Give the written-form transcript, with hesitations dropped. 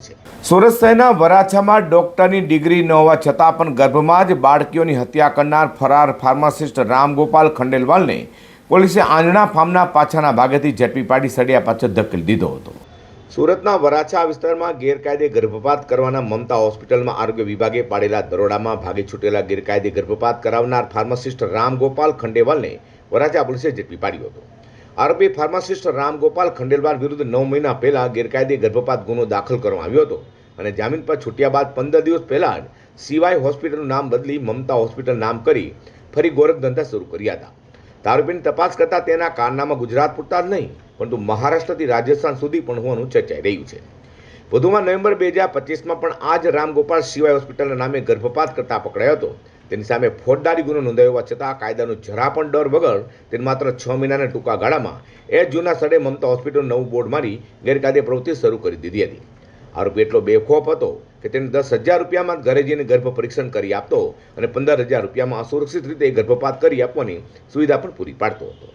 સુરત શહેરના વરાછામાં ડોક્ટરની ડિગ્રી ન હોવા છતાં પણ ગર્ભમાં જ બાળકીઓની હત્યા કરનાર ફરાર ફાર્માસિસ્ટ રામગોપાલ ખંડેલવાલને પોલીસે આંજણા ફાર્મના પાછળના ભાગેથી ઝડપી પાડી સળિયા પાછળ ધકેલી દીધો હતો। સુરતના વરાછા વિસ્તારમાં ગેરકાયદે ગર્ભપાત કરવાના મમતા હોસ્પિટલમાં આરોગ્ય વિભાગે પાડેલા દરોડામાં ભાગી છૂટેલા ગેરકાયદે ગર્ભપાત કરાવનાર ફાર્માસિસ્ટ રામગોપાલ ખંડેલવાલને વરાછા પોલીસે ઝડપી પાડ્યો હતો। આરોપી ફાર્માસિસ્ટ રામગોપાલ ખંડેલવાલ વિરુદ્ધ 9 મહિના પહેલા ગેરકાયદે ગર્ભપાત ગુનો દાખલ કરવામાં આવ્યો હતો અને જામીન પર છૂટ્યા બાદ 15 દિવસ પહેલા જ સીવાય હોસ્પિટલનું નામ બદલી મમતા હોસ્પિટલ નામ કરી ફરી ગોરખ ધંધા શરૂ કર્યા હતા। આરોપીની તપાસ કરતા તેના કારનામા ગુજરાત પૂરતા જ નહીં પરંતુ મહારાષ્ટ્રથી રાજસ્થાન સુધી પણ હોવાનું ચર્ચાઈ રહ્યું છે। વધુમાં નવેમ્બર 2025માં પણ આ જ રામગોપાલ સીવાય હોસ્પિટલના નામે ગર્ભપાત કરતા પકડાયો હતો। તેની સામે ફોજદારી ગુનો નોંધાયો હોવા છતાં કાયદાનો જરા પણ ડર વગર તેને માત્ર 6 મહિનાના ટૂંકા ગાળામાં એ જૂના સ્થળે મમતા હોસ્પિટલનું નવું બોર્ડ મારી ગેરકાયદે પ્રવૃત્તિ શરૂ કરી દીધી હતી। આરોપી એટલો બેખોફ હતો કે તેને 10,000 રૂપિયામાં ઘરે જઈને ગર્ભ પરીક્ષણ કરી આપતો અને 15,000 રૂપિયામાં અસુરક્ષિત રીતે ગર્ભપાત કરી આપવાની સુવિધા પણ પૂરી પાડતો હતો।